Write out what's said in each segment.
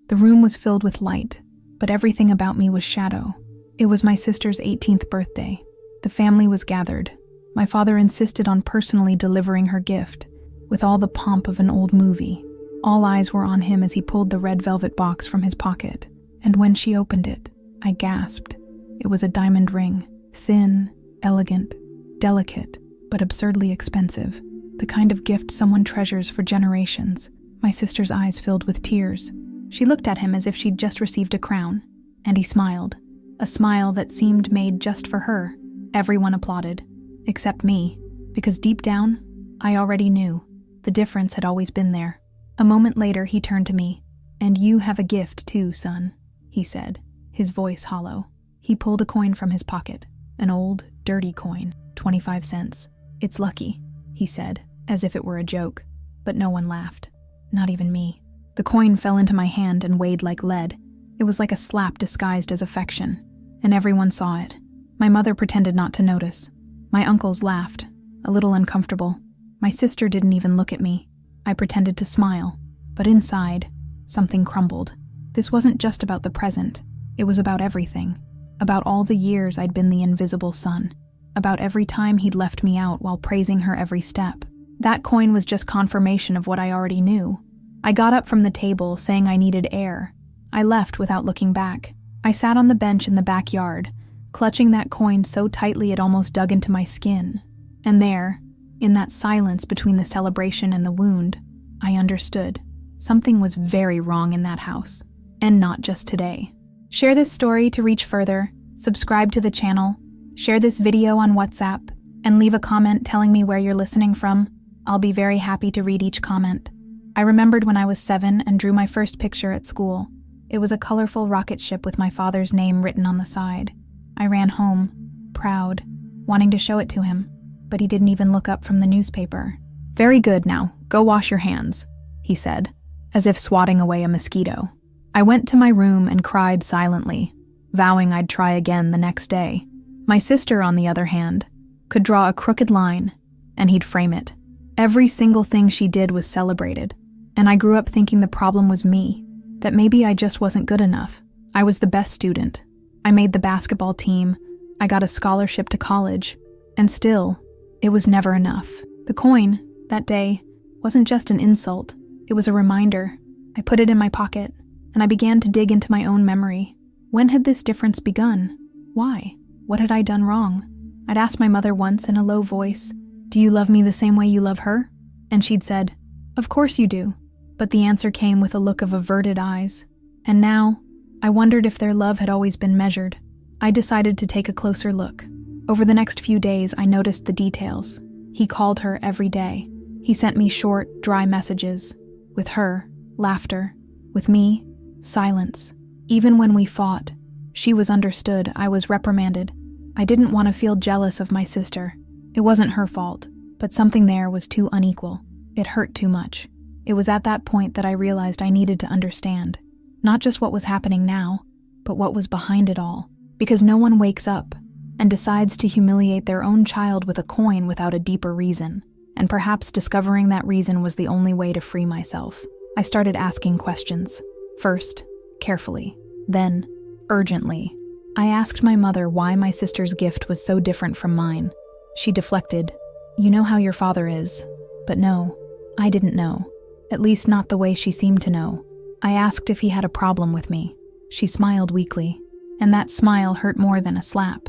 The room was filled with light, but everything about me was shadow. It was my sister's 18th birthday. The family was gathered. My father insisted on personally delivering her gift, with all the pomp of an old movie. All eyes were on him as he pulled the red velvet box from his pocket, and when she opened it, I gasped. It was a diamond ring, thin, elegant, delicate, but absurdly expensive. The kind of gift someone treasures for generations. My sister's eyes filled with tears. She looked at him as if she'd just received a crown, and he smiled. A smile that seemed made just for her. Everyone applauded, except me, because deep down, I already knew. The difference had always been there. A moment later, he turned to me. "And you have a gift too, son," he said, his voice hollow. He pulled a coin from his pocket, an old, dirty coin, 25 cents. "It's lucky," he said, as if it were a joke, but no one laughed, not even me. The coin fell into my hand and weighed like lead. It was like a slap disguised as affection, and everyone saw it. My mother pretended not to notice. My uncles laughed, a little uncomfortable. My sister didn't even look at me. I pretended to smile, but inside, something crumbled. This wasn't just about the present. It was about everything. About all the years I'd been the invisible son. About every time he'd left me out while praising her every step. That coin was just confirmation of what I already knew. I got up from the table, saying I needed air. I left without looking back. I sat on the bench in the backyard, clutching that coin so tightly it almost dug into my skin. And there, in that silence between the celebration and the wound, I understood. Something was very wrong in that house. And not just today. Share this story to reach further, subscribe to the channel, share this video on WhatsApp, and leave a comment telling me where you're listening from. I'll be very happy to read each comment. I remembered when I was 7 and drew my first picture at school. It was a colorful rocket ship with my father's name written on the side. I ran home, proud, wanting to show it to him, but he didn't even look up from the newspaper. "Very good now, go wash your hands," he said, as if swatting away a mosquito. I went to my room and cried silently, vowing I'd try again the next day. My sister, on the other hand, could draw a crooked line, and he'd frame it. Every single thing she did was celebrated, and I grew up thinking the problem was me, that maybe I just wasn't good enough. I was the best student. I made the basketball team, I got a scholarship to college, and still, it was never enough. The coin, that day, wasn't just an insult, it was a reminder. I put it in my pocket, and I began to dig into my own memory. When had this difference begun? Why? What had I done wrong? I'd asked my mother once in a low voice, "Do you love me the same way you love her?" And she'd said, "Of course you do." But the answer came with a look of averted eyes. And now, I wondered if their love had always been measured. I decided to take a closer look. Over the next few days, I noticed the details. He called her every day. He sent me short, dry messages. With her, laughter. With me, silence. Even when we fought, she was understood, I was reprimanded. I didn't want to feel jealous of my sister. It wasn't her fault, but something there was too unequal. It hurt too much. It was at that point that I realized I needed to understand. Not just what was happening now, but what was behind it all. Because no one wakes up and decides to humiliate their own child with a coin without a deeper reason. And perhaps discovering that reason was the only way to free myself. I started asking questions. First, carefully. Then, urgently. I asked my mother why my sister's gift was so different from mine. She deflected. "You know how your father is." But no, I didn't know. At least not the way she seemed to know. I asked if he had a problem with me. She smiled weakly, and that smile hurt more than a slap.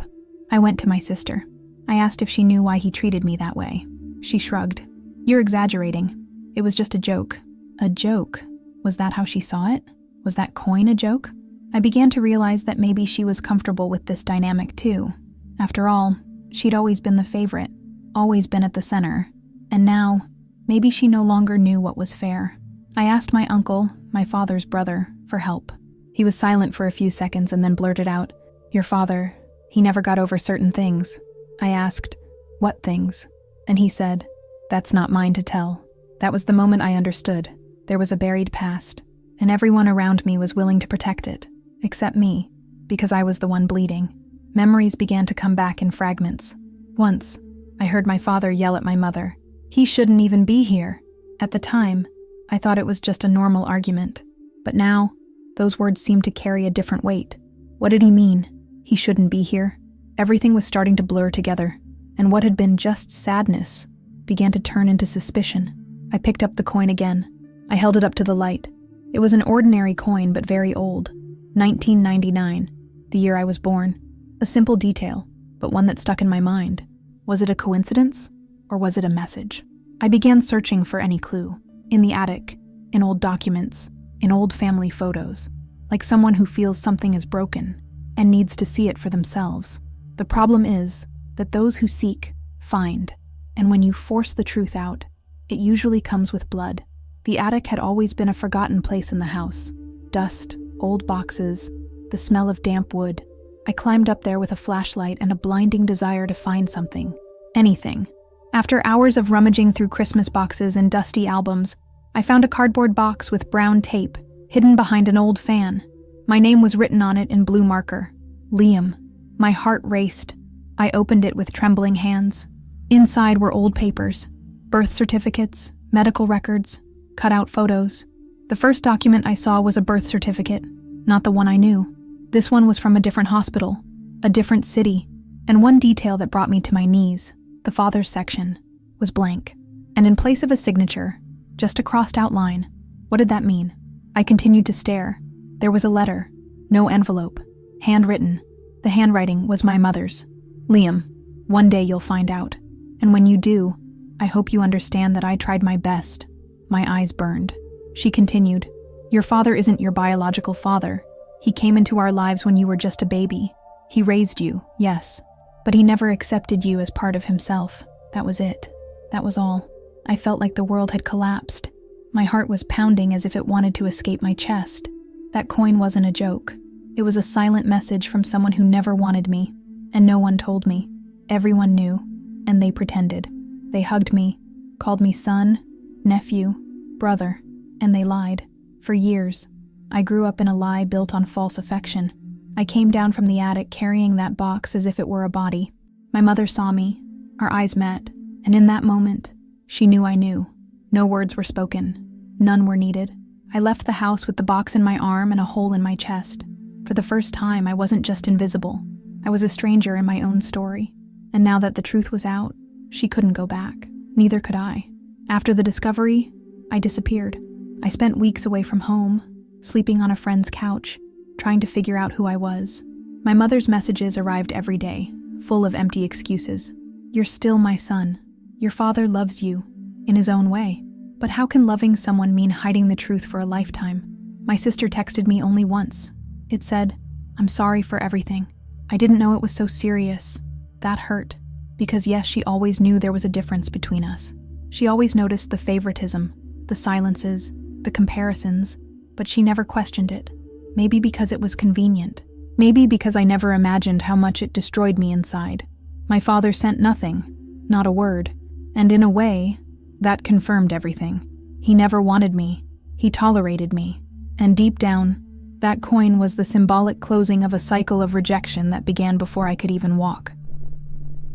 I went to my sister. I asked if she knew why he treated me that way. She shrugged. "You're exaggerating. It was just a joke." A joke? Was that how she saw it? Was that coin a joke? I began to realize that maybe she was comfortable with this dynamic too. After all, she'd always been the favorite, always been at the center. And now, maybe she no longer knew what was fair. I asked my uncle, my father's brother, for help. He was silent for a few seconds and then blurted out, "Your father, he never got over certain things." I asked, "What things?" And he said, "That's not mine to tell." That was the moment I understood. There was a buried past, and everyone around me was willing to protect it, except me, because I was the one bleeding. Memories began to come back in fragments. Once, I heard my father yell at my mother, "He shouldn't even be here." At the time, I thought it was just a normal argument. But now, Those words seemed to carry a different weight. What did he mean? He shouldn't be here? Everything was starting to blur together, and what had been just sadness began to turn into suspicion. I picked up the coin again. I held it up to the light. It was an ordinary coin, but very old. 1999, the year I was born. A simple detail, but one that stuck in my mind. Was it a coincidence, or was it a message? I began searching for any clue. In the attic, in old documents, in old family photos, like someone who feels something is broken and needs to see it for themselves. The problem is that those who seek, find, and when you force the truth out, it usually comes with blood. The attic had always been a forgotten place in the house. Dust, old boxes, the smell of damp wood. I climbed up there with a flashlight and a blinding desire to find something. Anything. After hours of rummaging through Christmas boxes and dusty albums, I found a cardboard box with brown tape, hidden behind an old fan. My name was written on it in blue marker. Liam. My heart raced. I opened it with trembling hands. Inside were old papers, birth certificates, medical records, cut-out photos. The first document I saw was a birth certificate, not the one I knew. This one was from a different hospital, a different city, and one detail that brought me to my knees, the father's section, was blank. And in place of a signature, just a crossed-out line. What did that mean? I continued to stare. There was a letter, no envelope, handwritten. The handwriting was my mother's. Liam, one day you'll find out. And when you do, I hope you understand that I tried my best. My eyes burned. She continued, your father isn't your biological father. He came into our lives when you were just a baby. He raised you, yes, but he never accepted you as part of himself. That was it. That was all. I felt like the world had collapsed. My heart was pounding as if it wanted to escape my chest. That coin wasn't a joke. It was a silent message from someone who never wanted me, and no one told me. Everyone knew, and they pretended. They hugged me, called me son, nephew, brother, and they lied. For years, I grew up in a lie built on false affection. I came down from the attic carrying that box as if it were a body. My mother saw me, our eyes met, and in that moment, she knew I knew. No words were spoken. None were needed. I left the house with the box in my arm and a hole in my chest. For the first time, I wasn't just invisible. I was a stranger in my own story. And now that the truth was out, she couldn't go back. Neither could I. After the discovery, I disappeared. I spent weeks away from home, sleeping on a friend's couch, trying to figure out who I was. My mother's messages arrived every day, full of empty excuses. You're still my son. Your father loves you, in his own way. But how can loving someone mean hiding the truth for a lifetime? My sister texted me only once. It said, I'm sorry for everything. I didn't know it was so serious. That hurt. Because yes, she always knew there was a difference between us. She always noticed the favoritism, the silences, the comparisons, but she never questioned it. Maybe because it was convenient. Maybe because I never imagined how much it destroyed me inside. My father sent nothing, not a word, and in a way, that confirmed everything. He never wanted me. He tolerated me. And deep down, that coin was the symbolic closing of a cycle of rejection that began before I could even walk.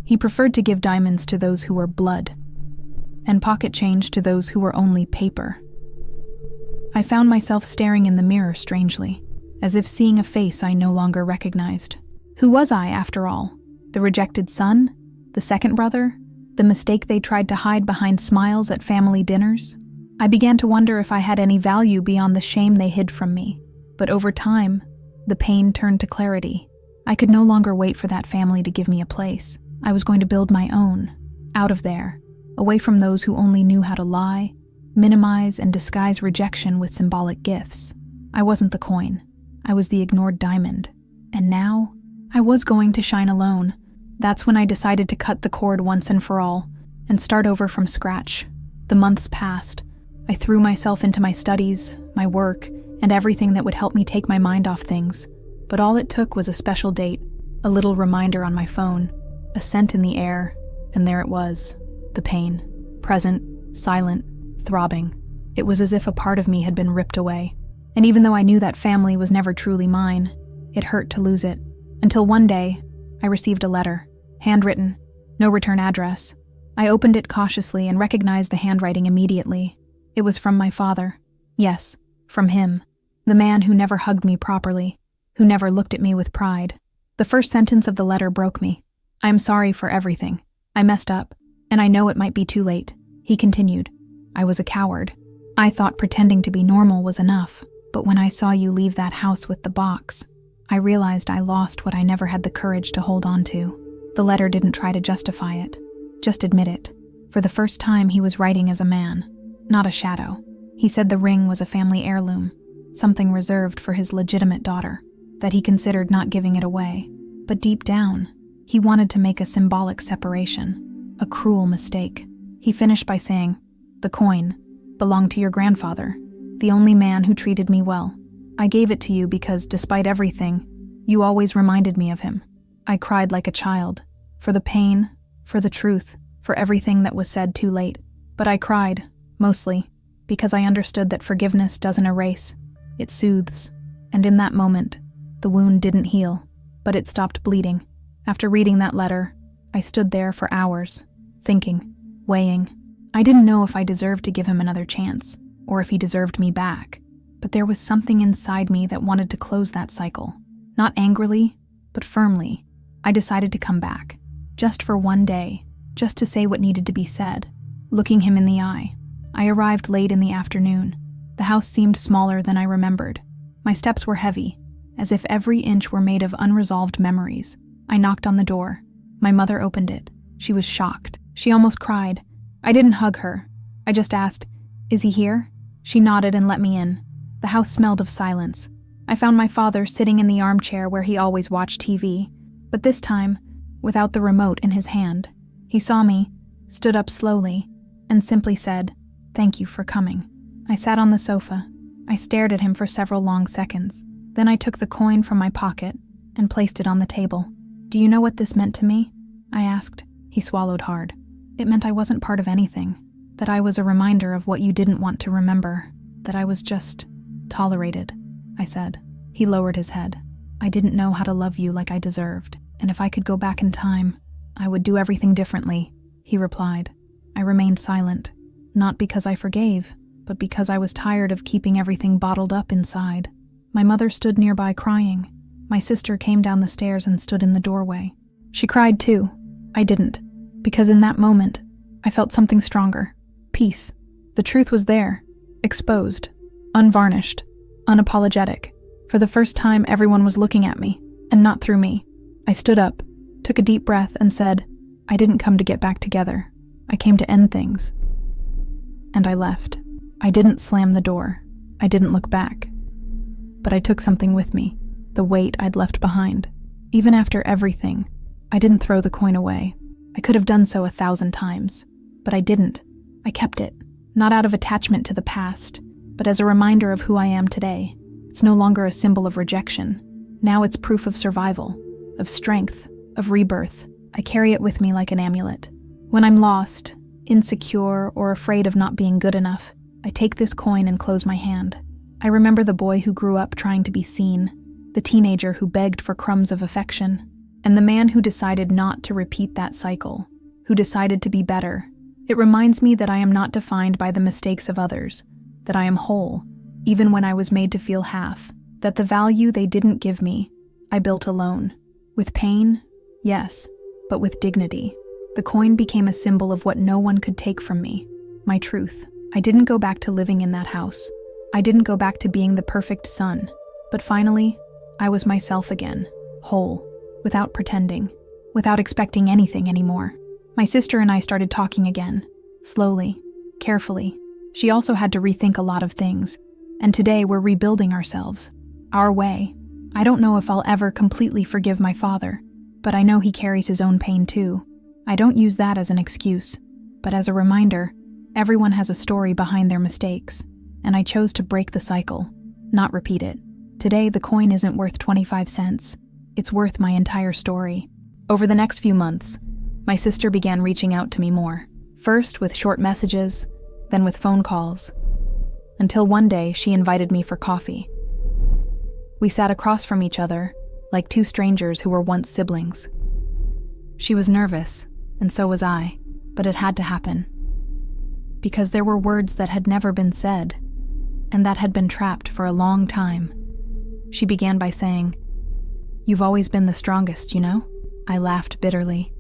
He preferred to give diamonds to those who were blood, and pocket change to those who were only paper. I found myself staring in the mirror strangely, as if seeing a face I no longer recognized. Who was I, after all? The rejected son? The second brother? The mistake they tried to hide behind smiles at family dinners? I began to wonder if I had any value beyond the shame they hid from me. But over time, the pain turned to clarity. I could no longer wait for that family to give me a place. I was going to build my own, out of there, away from those who only knew how to lie, minimize, and disguise rejection with symbolic gifts. I wasn't the coin. I was the ignored diamond. And now, I was going to shine alone. That's when I decided to cut the cord once and for all, and start over from scratch. The months passed. I threw myself into my studies, my work, and everything that would help me take my mind off things. But all it took was a special date, a little reminder on my phone, a scent in the air, and there it was. The pain. Present, silent, throbbing. It was as if a part of me had been ripped away. And even though I knew that family was never truly mine, it hurt to lose it. Until one day, I received a letter. Handwritten. No return address. I opened it cautiously and recognized the handwriting immediately. It was from my father. Yes, from him. The man who never hugged me properly, who never looked at me with pride. The first sentence of the letter broke me. "I am sorry for everything. I messed up, and I know it might be too late," he continued. "I was a coward. I thought pretending to be normal was enough, but when I saw you leave that house with the box, I realized I lost what I never had the courage to hold on to." The letter didn't try to justify it, just admit it. For the first time, he was writing as a man, not a shadow. He said the ring was a family heirloom, something reserved for his legitimate daughter, that he considered not giving it away. But deep down, he wanted to make a symbolic separation, a cruel mistake. He finished by saying, "The coin belonged to your grandfather, the only man who treated me well. I gave it to you because, despite everything, you always reminded me of him." I cried like a child, for the pain, for the truth, for everything that was said too late. But I cried, mostly, because I understood that forgiveness doesn't erase, it soothes. And in that moment, the wound didn't heal, but it stopped bleeding. After reading that letter, I stood there for hours, thinking, weighing. I didn't know if I deserved to give him another chance, or if he deserved me back. But there was something inside me that wanted to close that cycle. Not angrily, but firmly. I decided to come back, just for one day, just to say what needed to be said. Looking him in the eye, I arrived late in the afternoon. The house seemed smaller than I remembered. My steps were heavy, as if every inch were made of unresolved memories. I knocked on the door. My mother opened it. She was shocked. She almost cried. I didn't hug her. I just asked, "Is he here?" She nodded and let me in. The house smelled of silence. I found my father sitting in the armchair where he always watched TV, but this time, without the remote in his hand. He saw me, stood up slowly, and simply said, "Thank you for coming." I sat on the sofa. I stared at him for several long seconds. Then I took the coin from my pocket and placed it on the table. "Do you know what this meant to me?" I asked. He swallowed hard. "It meant I wasn't part of anything, that I was a reminder of what you didn't want to remember, that I was just tolerated," I said. He lowered his head. "I didn't know how to love you like I deserved, and if I could go back in time, I would do everything differently," he replied. I remained silent, not because I forgave, but because I was tired of keeping everything bottled up inside. My mother stood nearby crying. My sister came down the stairs and stood in the doorway. She cried too. I didn't, because in that moment, I felt something stronger. Peace. The truth was there, exposed, unvarnished, unapologetic. For the first time, everyone was looking at me, and not through me. I stood up, took a deep breath, and said, "I didn't come to get back together. I came to end things." And I left. I didn't slam the door. I didn't look back. But I took something with me, the weight I'd left behind. Even after everything, I didn't throw the coin away. I could have done so 1,000 times, but I didn't. I kept it, not out of attachment to the past, but as a reminder of who I am today. It's no longer a symbol of rejection. Now it's proof of survival, of strength, of rebirth. I carry it with me like an amulet. When I'm lost, insecure, or afraid of not being good enough, I take this coin and close my hand. I remember the boy who grew up trying to be seen, the teenager who begged for crumbs of affection, and the man who decided not to repeat that cycle, who decided to be better. It reminds me that I am not defined by the mistakes of others, that I am whole, even when I was made to feel half, that the value they didn't give me, I built alone. With pain, yes, but with dignity. The coin became a symbol of what no one could take from me, my truth. I didn't go back to living in that house. I didn't go back to being the perfect son. But finally, I was myself again, whole, without pretending, without expecting anything anymore. My sister and I started talking again, slowly, carefully. She also had to rethink a lot of things, and today we're rebuilding ourselves, our way. I don't know if I'll ever completely forgive my father, but I know he carries his own pain too. I don't use that as an excuse, but as a reminder, everyone has a story behind their mistakes, and I chose to break the cycle, not repeat it. Today, the coin isn't worth 25 cents. It's worth my entire story. Over the next few months, my sister began reaching out to me more, first with short messages, then with phone calls, until one day she invited me for coffee. We sat across from each other, like two strangers who were once siblings. She was nervous, and so was I, but it had to happen. Because there were words that had never been said, and that had been trapped for a long time. She began by saying, "You've always been the strongest, you know?" I laughed bitterly.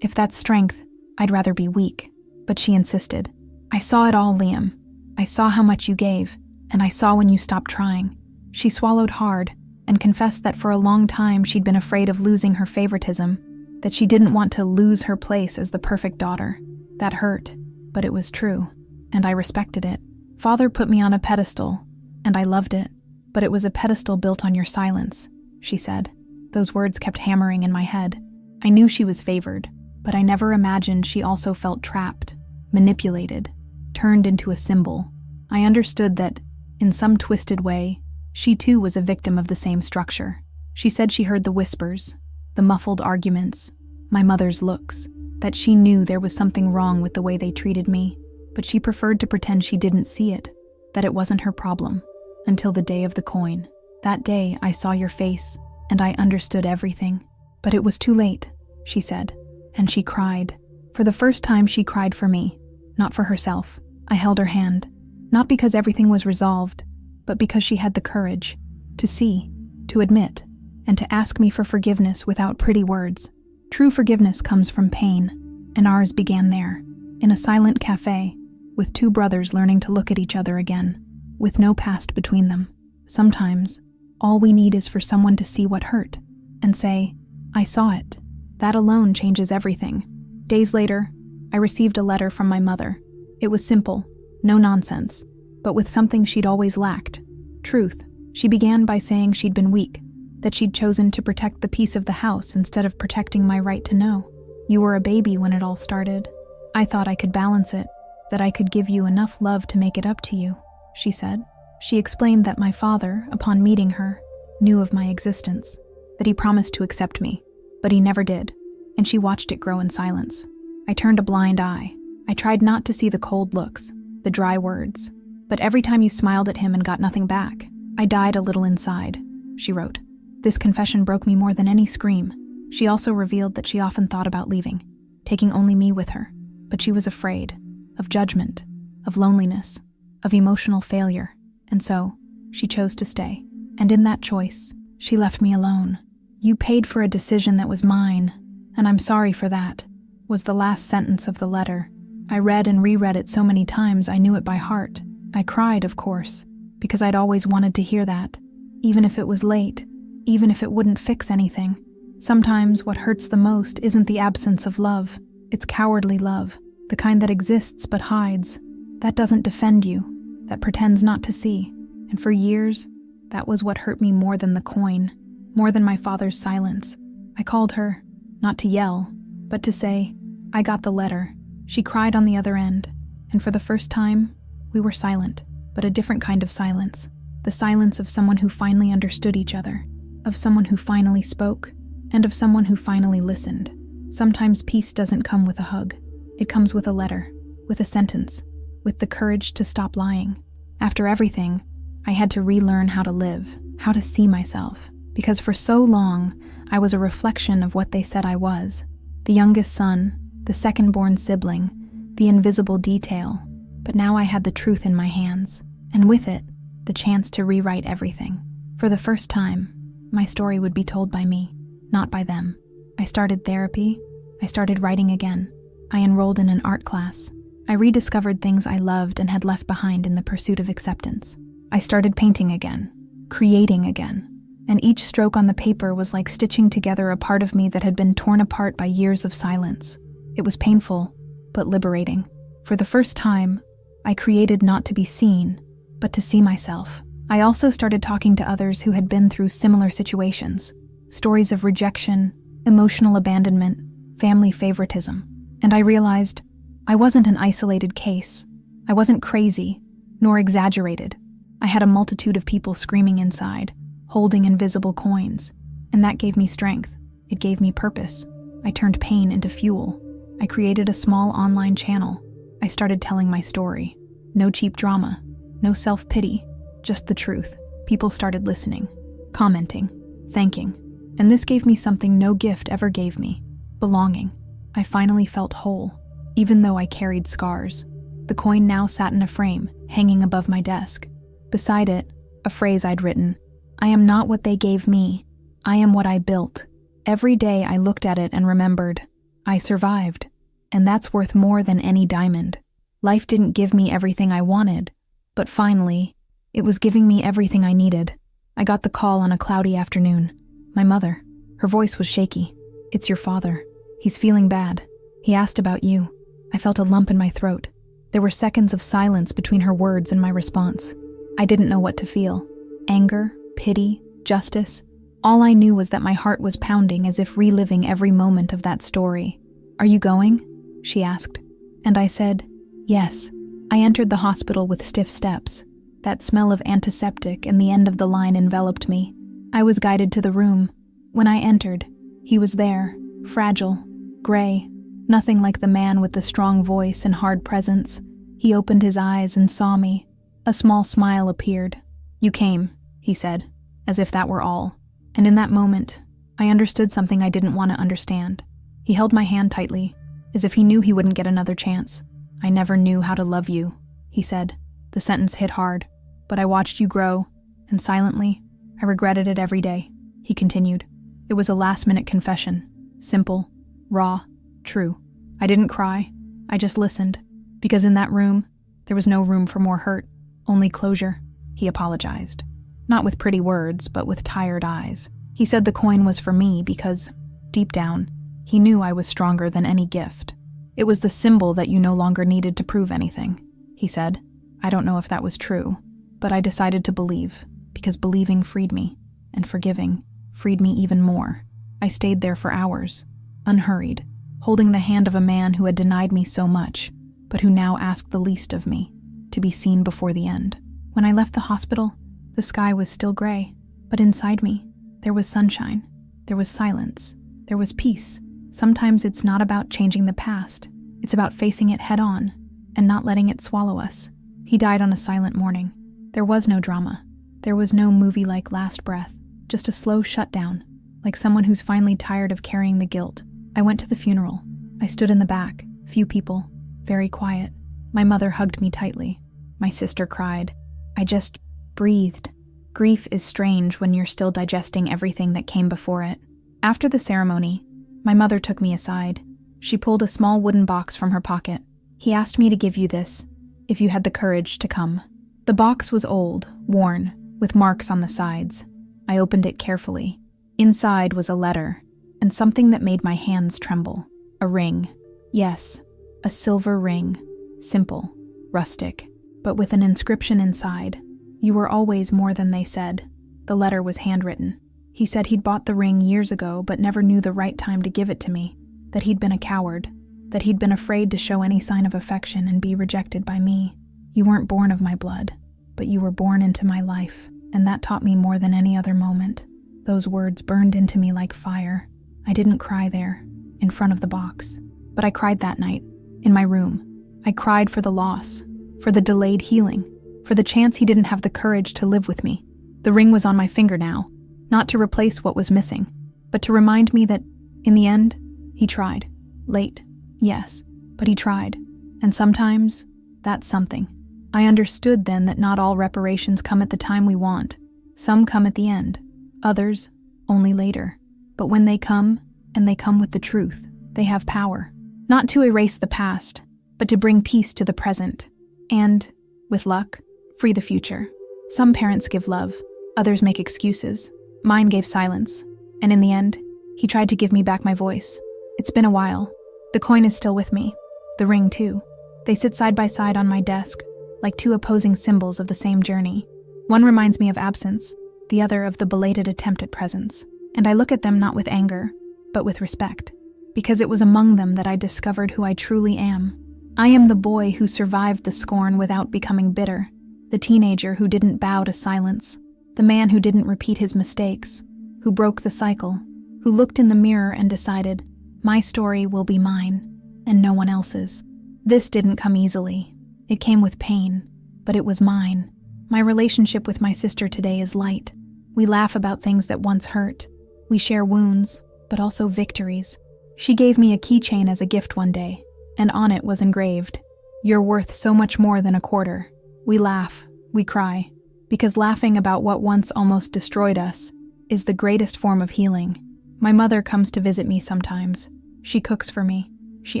"If that's strength, I'd rather be weak." But she insisted. "I saw it all, Liam. I saw how much you gave, and I saw when you stopped trying." She swallowed hard and confessed that for a long time she'd been afraid of losing her favoritism, that she didn't want to lose her place as the perfect daughter. That hurt, but it was true, and I respected it. "Father put me on a pedestal, and I loved it, but it was a pedestal built on your silence," she said. Those words kept hammering in my head. I knew she was favored, but I never imagined she also felt trapped, manipulated, turned into a symbol. I understood that, in some twisted way, she too was a victim of the same structure. She said she heard the whispers, the muffled arguments, my mother's looks, that she knew there was something wrong with the way they treated me, but she preferred to pretend she didn't see it, that it wasn't her problem, until the day of the coin. That day I saw your face, and I understood everything. But it was too late, she said, and she cried. For the first time she cried for me, not for herself. I held her hand, not because everything was resolved, but because she had the courage to see, to admit, and to ask me for forgiveness without pretty words. True forgiveness comes from pain, and ours began there, in a silent cafe, with two brothers learning to look at each other again, with no past between them. Sometimes, all we need is for someone to see what hurt, and say, "I saw it." That alone changes everything. Days later, I received a letter from my mother. It was simple, no nonsense, but with something she'd always lacked: truth. She began by saying she'd been weak, that she'd chosen to protect the peace of the house instead of protecting my right to know. "You were a baby when it all started. I thought I could balance it, that I could give you enough love to make it up to you," she said. She explained that my father, upon meeting her, knew of my existence, that he promised to accept me, but he never did, and she watched it grow in silence. I turned a blind eye. I tried not to see the cold looks, the dry words, but every time you smiled at him and got nothing back, I died a little inside, she wrote. This confession broke me more than any scream. She also revealed that she often thought about leaving, taking only me with her, but she was afraid of judgment, of loneliness, of emotional failure, and so she chose to stay. And in that choice, she left me alone. "You paid for a decision that was mine, and I'm sorry for that," was the last sentence of the letter. I read and reread it so many times I knew it by heart. I cried, of course, because I'd always wanted to hear that, even if it was late, even if it wouldn't fix anything. Sometimes what hurts the most isn't the absence of love, it's cowardly love, the kind that exists but hides, that doesn't defend you, that pretends not to see. And for years, that was what hurt me more than the coin, more than my father's silence. I called her, not to yell, but to say, "I got the letter." She cried on the other end, and for the first time, we were silent, but a different kind of silence. The silence of someone who finally understood each other, of someone who finally spoke, and of someone who finally listened. Sometimes peace doesn't come with a hug. It comes with a letter, with a sentence, with the courage to stop lying. After everything, I had to relearn how to live, how to see myself, because for so long, I was a reflection of what they said I was. The youngest son, the second-born sibling, the invisible detail. But now I had the truth in my hands, and with it, the chance to rewrite everything. For the first time, my story would be told by me, not by them. I started therapy. I started writing again. I enrolled in an art class. I rediscovered things I loved and had left behind in the pursuit of acceptance. I started painting again, creating again, and each stroke on the paper was like stitching together a part of me that had been torn apart by years of silence. It was painful, but liberating. For the first time, I created not to be seen, but to see myself. I also started talking to others who had been through similar situations, stories of rejection, emotional abandonment, family favoritism, and I realized I wasn't an isolated case. I wasn't crazy, nor exaggerated. I had a multitude of people screaming inside, holding invisible coins, and that gave me strength. It gave me purpose. I turned pain into fuel. I created a small online channel. I started telling my story. No cheap drama, no self-pity, just the truth. People started listening, commenting, thanking, and this gave me something no gift ever gave me: belonging. I finally felt whole, even though I carried scars. The coin now sat in a frame, hanging above my desk, Beside it, a phrase I'd written, "I am not what they gave me. I am what I built." Every day I looked at it and remembered, I survived, and that's worth more than any diamond. Life didn't give me everything I wanted, but finally, it was giving me everything I needed. I got the call on a cloudy afternoon. My mother. Her voice was shaky. "It's your father. He's feeling bad. He asked about you." I felt a lump in my throat. There were seconds of silence between her words and my response. I didn't know what to feel. Anger, pity, justice. All I knew was that my heart was pounding as if reliving every moment of that story. "Are you going?" she asked. And I said, "Yes." I entered the hospital with stiff steps. That smell of antiseptic and the end of the line enveloped me. I was guided to the room. When I entered, he was there, fragile, gray, nothing like the man with the strong voice and hard presence. He opened his eyes and saw me. A small smile appeared. "You came," he said, as if that were all. And in that moment, I understood something I didn't want to understand. He held my hand tightly, as if he knew he wouldn't get another chance. "I never knew how to love you," he said. The sentence hit hard. "But I watched you grow, and silently, I regretted it every day," he continued. It was a last-minute confession. Simple, raw, true. I didn't cry. I just listened. Because in that room, there was no room for more hurt, only closure. He apologized. Not with pretty words, but with tired eyes. He said the coin was for me because, deep down, he knew I was stronger than any gift. "It was the symbol that you no longer needed to prove anything," he said. I don't know if that was true, but I decided to believe, because believing freed me, and forgiving freed me even more. I stayed there for hours, unhurried, holding the hand of a man who had denied me so much, but who now asked the least of me, to be seen before the end. When I left the hospital, the sky was still gray, but inside me, there was sunshine, there was silence, there was peace. Sometimes it's not about changing the past, it's about facing it head on, and not letting it swallow us. He died on a silent morning. There was no drama. There was no movie-like last breath, just a slow shutdown, like someone who's finally tired of carrying the guilt. I went to the funeral. I stood in the back, few people, very quiet. My mother hugged me tightly. My sister cried. I just breathed. Grief is strange when you're still digesting everything that came before it. After the ceremony, my mother took me aside. She pulled a small wooden box from her pocket. "He asked me to give you this, if you had the courage to come." The box was old, worn, with marks on the sides. I opened it carefully. Inside was a letter, and something that made my hands tremble. A ring. Yes, a silver ring. Simple, rustic, but with an inscription inside. "You were always more than they said." The letter was handwritten. He said he'd bought the ring years ago but never knew the right time to give it to me, that he'd been a coward, that he'd been afraid to show any sign of affection and be rejected by me. "You weren't born of my blood, but you were born into my life, and that taught me more than any other moment." Those words burned into me like fire. I didn't cry there, in front of the box, but I cried that night, in my room. I cried for the loss, for the delayed healing, for the chance he didn't have the courage to live with me. The ring was on my finger now, not to replace what was missing, but to remind me that, in the end, he tried. Late, yes, but he tried. And sometimes, that's something. I understood then that not all reparations come at the time we want. Some come at the end, others only later. But when they come, and they come with the truth, they have power. Not to erase the past, but to bring peace to the present. And, with luck, free the future. Some parents give love, others make excuses. Mine gave silence, and in the end, he tried to give me back my voice. It's been a while. The coin is still with me. The ring, too. They sit side by side on my desk, like two opposing symbols of the same journey. One reminds me of absence, the other of the belated attempt at presence. And I look at them not with anger, but with respect, because it was among them that I discovered who I truly am. I am the boy who survived the scorn without becoming bitter, the teenager who didn't bow to silence, the man who didn't repeat his mistakes, who broke the cycle, who looked in the mirror and decided, my story will be mine, and no one else's. This didn't come easily. It came with pain, but it was mine. My relationship with my sister today is light. We laugh about things that once hurt. We share wounds, but also victories. She gave me a keychain as a gift one day, and on it was engraved, "You're worth so much more than a quarter." We laugh, we cry, Because laughing about what once almost destroyed us is the greatest form of healing. My mother comes to visit me sometimes. She cooks for me. She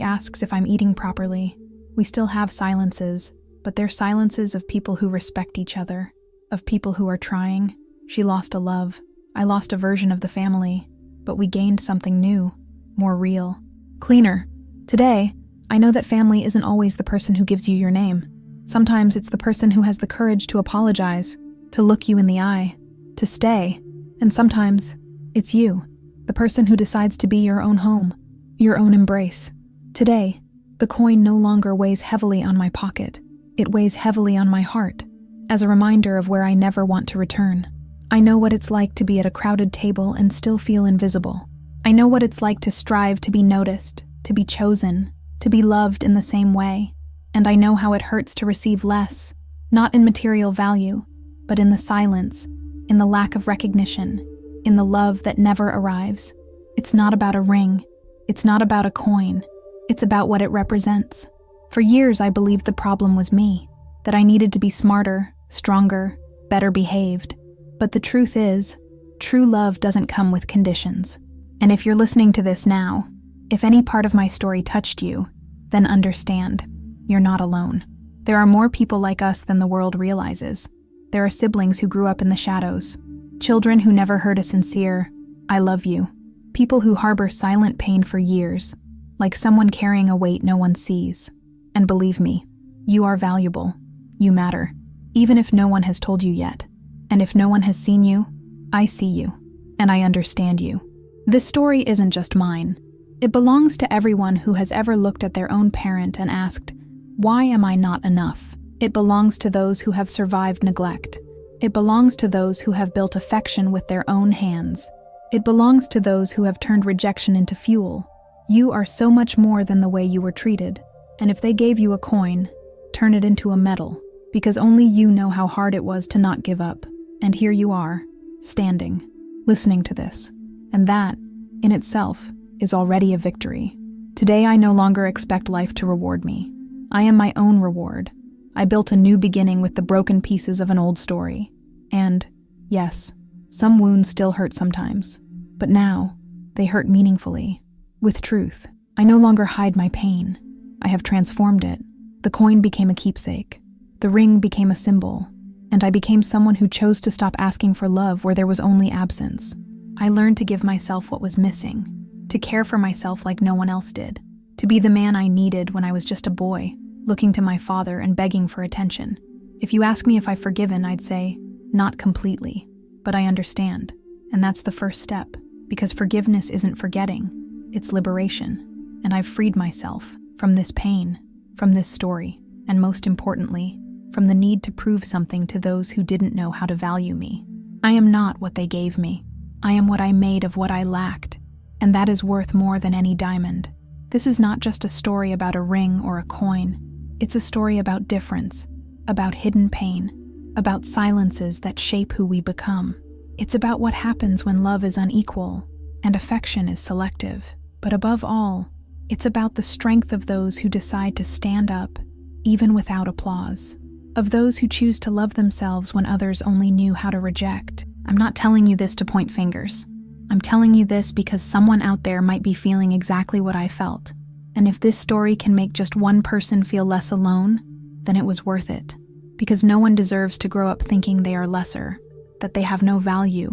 asks if I'm eating properly. We still have silences, but they're silences of people who respect each other, of people who are trying. She lost a love. I lost a version of the family, but we gained something new, more real, cleaner. Today, I know that family isn't always the person who gives you your name. Sometimes it's the person who has the courage to apologize, to look you in the eye, to stay. And sometimes it's you, the person who decides to be your own home, your own embrace. Today, the coin no longer weighs heavily on my pocket. It weighs heavily on my heart, as a reminder of where I never want to return. I know what it's like to be at a crowded table and still feel invisible. I know what it's like to strive to be noticed, to be chosen, to be loved in the same way. And I know how it hurts to receive less, not in material value, but in the silence, in the lack of recognition, in the love that never arrives. It's not about a ring. It's not about a coin. It's about what it represents. For years, I believed the problem was me, that I needed to be smarter, stronger, better behaved. But the truth is, true love doesn't come with conditions. And if you're listening to this now, if any part of my story touched you, then understand, you're not alone. There are more people like us than the world realizes. There are siblings who grew up in the shadows, children who never heard a sincere, "I love you," people who harbor silent pain for years, like someone carrying a weight no one sees. And believe me, you are valuable. You matter, even if no one has told you yet. And if no one has seen you, I see you, and I understand you. This story isn't just mine. It belongs to everyone who has ever looked at their own parent and asked, "Why am I not enough?" It belongs to those who have survived neglect. It belongs to those who have built affection with their own hands. It belongs to those who have turned rejection into fuel. You are so much more than the way you were treated. And if they gave you a coin, turn it into a medal, because only you know how hard it was to not give up. And here you are, standing, listening to this. And that, in itself, is already a victory. Today I no longer expect life to reward me. I am my own reward. I built a new beginning with the broken pieces of an old story. And, yes, some wounds still hurt sometimes. But now, they hurt meaningfully, with truth. I no longer hide my pain. I have transformed it. The coin became a keepsake. The ring became a symbol. And I became someone who chose to stop asking for love where there was only absence. I learned to give myself what was missing, to care for myself like no one else did, to be the man I needed when I was just a boy, looking to my father and begging for attention. If you ask me if I've forgiven, I'd say, not completely, but I understand. And that's the first step, because forgiveness isn't forgetting, it's liberation. And I've freed myself from this pain, from this story, and most importantly, from the need to prove something to those who didn't know how to value me. I am not what they gave me. I am what I made of what I lacked, and that is worth more than any diamond. This is not just a story about a ring or a coin. It's a story about difference, about hidden pain, about silences that shape who we become. It's about what happens when love is unequal and affection is selective. But above all, it's about the strength of those who decide to stand up, even without applause, of those who choose to love themselves when others only knew how to reject. I'm not telling you this to point fingers. I'm telling you this because someone out there might be feeling exactly what I felt. And if this story can make just one person feel less alone, then it was worth it. Because no one deserves to grow up thinking they are lesser, that they have no value,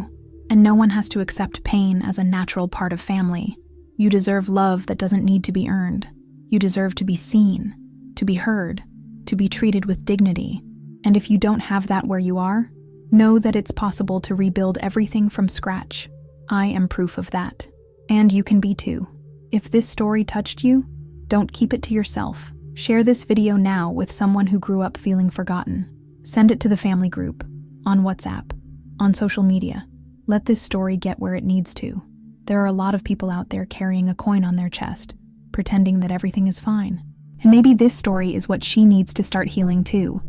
and no one has to accept pain as a natural part of family. You deserve love that doesn't need to be earned. You deserve to be seen, to be heard, to be treated with dignity. And if you don't have that where you are, know that it's possible to rebuild everything from scratch. I am proof of that. And you can be too. If this story touched you, don't keep it to yourself. Share this video now with someone who grew up feeling forgotten. Send it to the family group, on WhatsApp, on social media. Let this story get where it needs to. There are a lot of people out there carrying a coin on their chest, pretending that everything is fine. And maybe this story is what she needs to start healing too.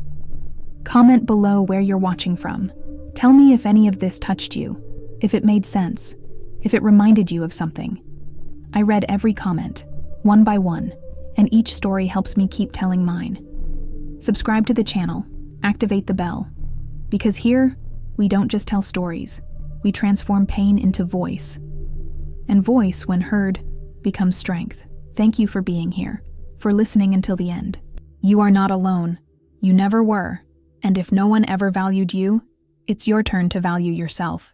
Comment below where you're watching from. Tell me if any of this touched you, if it made sense, if it reminded you of something. I read every comment, one by one, and each story helps me keep telling mine. Subscribe to the channel, activate the bell, Because here, we don't just tell stories, we transform pain into voice. And voice, when heard, becomes strength. Thank you for being here, for listening until the end. You are not alone. You never were. And if no one ever valued you, it's your turn to value yourself.